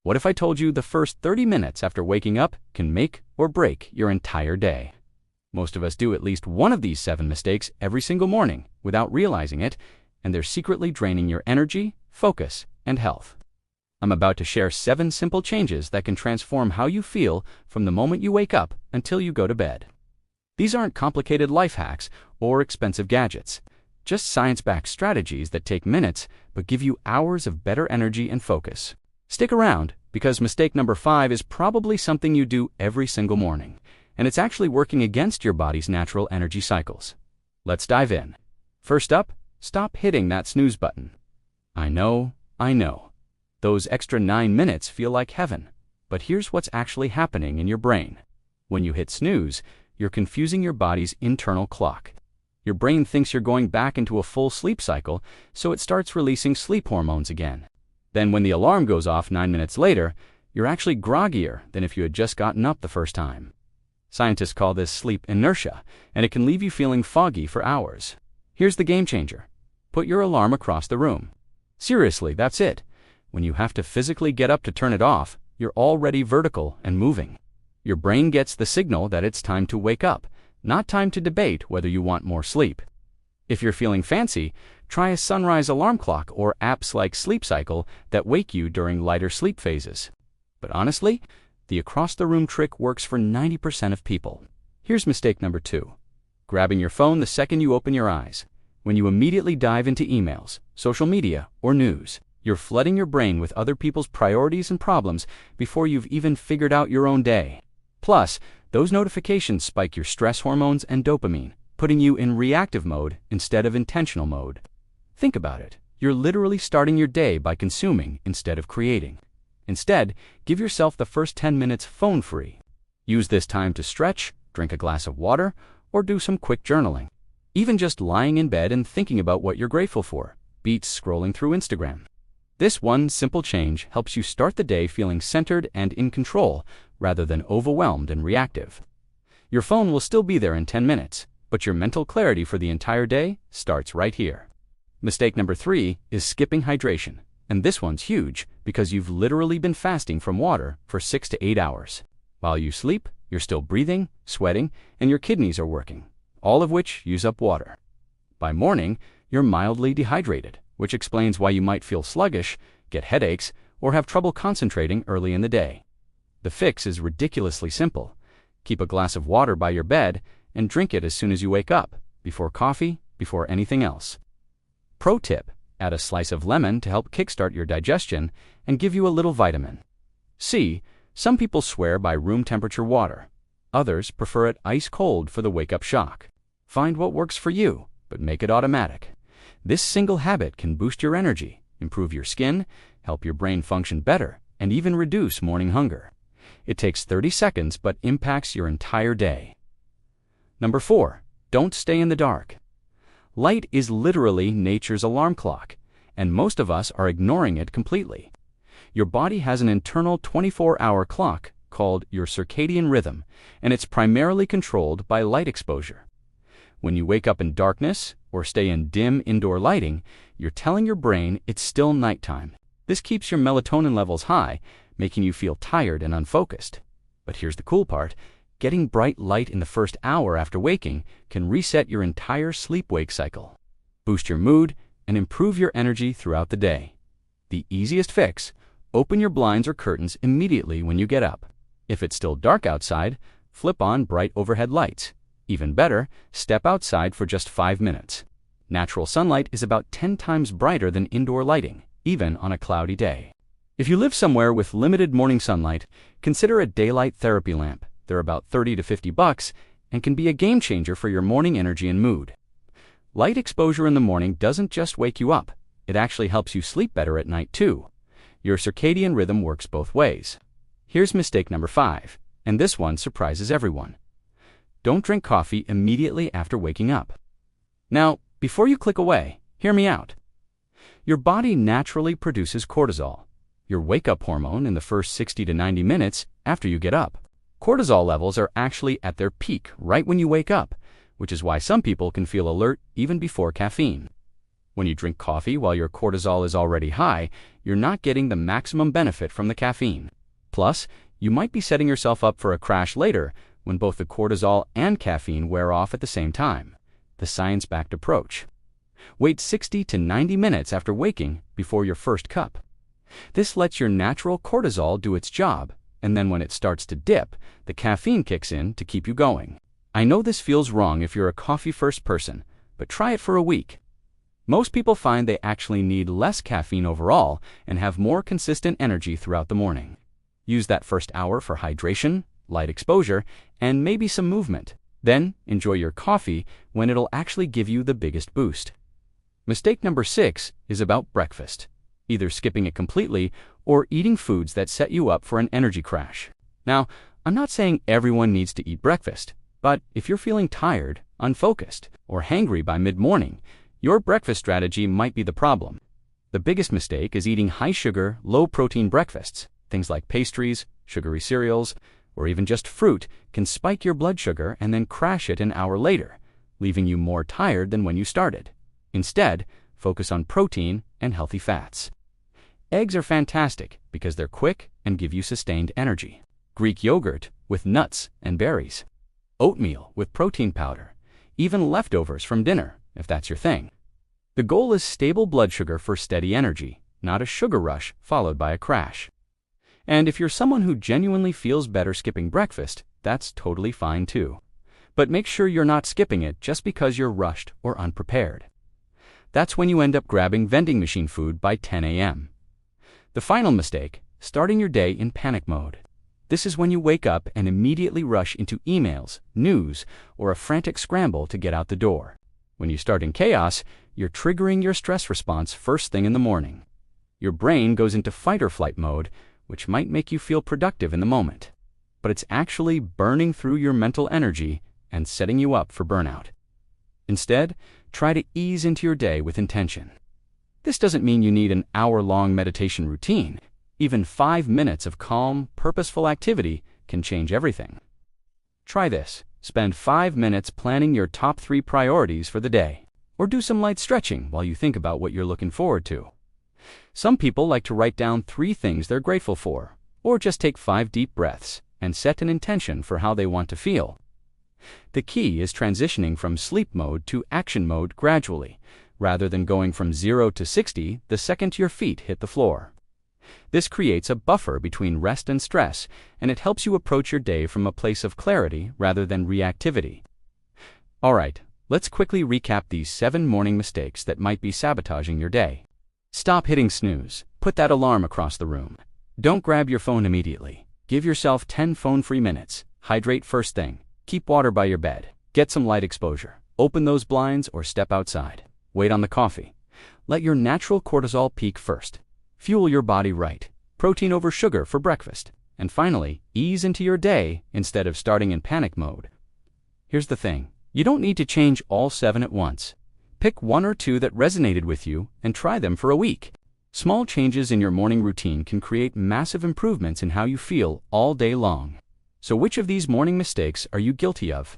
What if I told you the first 30 minutes after waking up can make or break your entire day? Most of us do at least one of these 7 mistakes every single morning without realizing it, and they're secretly draining your energy, focus, and health. I'm about to share 7 simple changes that can transform how you feel from the moment you wake up until you go to bed. These aren't complicated life hacks or expensive gadgets, just science-backed strategies that take minutes but give you hours of better energy and focus. Stick around, because mistake number 5 is probably something you do every single morning, and it's actually working against your body's natural energy cycles. Let's dive in. First up, stop hitting that snooze button. I know. Those extra 9 minutes feel like heaven, but here's what's actually happening in your brain. When you hit snooze, you're confusing your body's internal clock. Your brain thinks you're going back into a full sleep cycle, so it starts releasing sleep hormones again. Then when the alarm goes off 9 minutes later, you're actually groggier than if you had just gotten up the first time. Scientists call this sleep inertia, and it can leave you feeling foggy for hours. Here's the game changer. Put your alarm across the room. Seriously, that's it. When you have to physically get up to turn it off, you're already vertical and moving. Your brain gets the signal that it's time to wake up, not time to debate whether you want more sleep. If you're feeling fancy, try a sunrise alarm clock or apps like Sleep Cycle that wake you during lighter sleep phases. But honestly, the across-the-room trick works for 90% of people. Here's mistake number 2. Grabbing your phone the second you open your eyes. When you immediately dive into emails, social media, or news, you're flooding your brain with other people's priorities and problems before you've even figured out your own day. Plus, those notifications spike your stress hormones and dopamine, putting you in reactive mode instead of intentional mode. Think about it. You're literally starting your day by consuming instead of creating. Instead, give yourself the first 10 minutes phone-free. Use this time to stretch, drink a glass of water, or do some quick journaling. Even just lying in bed and thinking about what you're grateful for beats scrolling through Instagram. This one simple change helps you start the day feeling centered and in control rather than overwhelmed and reactive. Your phone will still be there in 10 minutes, but your mental clarity for the entire day starts right here. Mistake number 3 is skipping hydration, and this one's huge because you've literally been fasting from water for 6 to 8 hours. While you sleep, you're still breathing, sweating, and your kidneys are working, all of which use up water. By morning, you're mildly dehydrated, which explains why you might feel sluggish, get headaches, or have trouble concentrating early in the day. The fix is ridiculously simple. Keep a glass of water by your bed and drink it as soon as you wake up, before coffee, before anything else. Pro tip: add a slice of lemon to help kickstart your digestion and give you a little vitamin C. Some people swear by room temperature water. Others prefer it ice cold for the wake-up shock. Find what works for you, but make it automatic. This single habit can boost your energy, improve your skin, help your brain function better, and even reduce morning hunger. It takes 30 seconds but impacts your entire day. Number 4. Don't stay in the dark. Light is literally nature's alarm clock, and most of us are ignoring it completely. Your body has an internal 24-hour clock called your circadian rhythm, and it's primarily controlled by light exposure. When you wake up in darkness or stay in dim indoor lighting, you're telling your brain it's still nighttime. This keeps your melatonin levels high, making you feel tired and unfocused. But here's the cool part. Getting bright light in the first hour after waking can reset your entire sleep-wake cycle, boost your mood, and improve your energy throughout the day. The easiest fix: open your blinds or curtains immediately when you get up. If it's still dark outside, flip on bright overhead lights. Even better, step outside for just 5 minutes. Natural sunlight is about 10 times brighter than indoor lighting, even on a cloudy day. If you live somewhere with limited morning sunlight, consider a daylight therapy lamp. They're about $30 to $50 and can be a game changer for your morning energy and mood. Light exposure in the morning doesn't just wake you up, it actually helps you sleep better at night too. Your circadian rhythm works both ways. Here's mistake number 5, and this one surprises everyone. Don't drink coffee immediately after waking up. Now, before you click away, hear me out. Your body naturally produces cortisol, your wake-up hormone, in the first 60 to 90 minutes after you get up. Cortisol levels are actually at their peak right when you wake up, which is why some people can feel alert even before caffeine. When you drink coffee while your cortisol is already high, you're not getting the maximum benefit from the caffeine. Plus, you might be setting yourself up for a crash later when both the cortisol and caffeine wear off at the same time. The science-backed approach. Wait 60 to 90 minutes after waking before your first cup. This lets your natural cortisol do its job, and then when it starts to dip, the caffeine kicks in to keep you going. I know this feels wrong if you're a coffee-first person, but try it for a week. Most people find they actually need less caffeine overall and have more consistent energy throughout the morning. Use that first hour for hydration, light exposure, and maybe some movement. Then enjoy your coffee when it'll actually give you the biggest boost. Mistake number 6 is about breakfast, either skipping it completely or eating foods that set you up for an energy crash. Now, I'm not saying everyone needs to eat breakfast, but if you're feeling tired, unfocused, or hangry by mid-morning, your breakfast strategy might be the problem. The biggest mistake is eating high-sugar, low-protein breakfasts. Things like pastries, sugary cereals, or even just fruit can spike your blood sugar and then crash it an hour later, leaving you more tired than when you started. Instead, focus on protein and healthy fats. Eggs are fantastic because they're quick and give you sustained energy. Greek yogurt with nuts and berries. Oatmeal with protein powder. Even leftovers from dinner, if that's your thing. The goal is stable blood sugar for steady energy, not a sugar rush followed by a crash. And if you're someone who genuinely feels better skipping breakfast, that's totally fine too. But make sure you're not skipping it just because you're rushed or unprepared. That's when you end up grabbing vending machine food by 10 a.m. The final mistake, starting your day in panic mode. This is when you wake up and immediately rush into emails, news, or a frantic scramble to get out the door. When you start in chaos, you're triggering your stress response first thing in the morning. Your brain goes into fight or flight mode, which might make you feel productive in the moment. But it's actually burning through your mental energy and setting you up for burnout. Instead, try to ease into your day with intention. This doesn't mean you need an hour-long meditation routine. Even 5 minutes of calm, purposeful activity can change everything. Try this. Spend 5 minutes planning your top 3 priorities for the day, or do some light stretching while you think about what you're looking forward to. Some people like to write down 3 things they're grateful for, or just take 5 deep breaths and set an intention for how they want to feel. The key is transitioning from sleep mode to action mode gradually, rather than going from 0 to 60 the second your feet hit the floor. This creates a buffer between rest and stress, and it helps you approach your day from a place of clarity rather than reactivity. All right, let's quickly recap these 7 morning mistakes that might be sabotaging your day. Stop hitting snooze. Put that alarm across the room. Don't grab your phone immediately. Give yourself 10 phone-free minutes. Hydrate first thing. Keep water by your bed. Get some light exposure. Open those blinds or step outside. Wait on the coffee. Let your natural cortisol peak first. Fuel your body right. Protein over sugar for breakfast. And finally, ease into your day instead of starting in panic mode. Here's the thing. You don't need to change all 7 at once. Pick 1 or 2 that resonated with you and try them for a week. Small changes in your morning routine can create massive improvements in how you feel all day long. So which of these morning mistakes are you guilty of?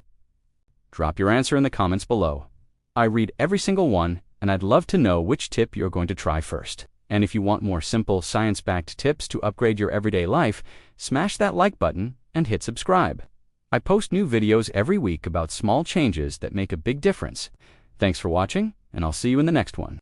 Drop your answer in the comments below. I read every single one, and I'd love to know which tip you're going to try first. And if you want more simple, science-backed tips to upgrade your everyday life, smash that like button and hit subscribe. I post new videos every week about small changes that make a big difference. Thanks for watching, and I'll see you in the next one.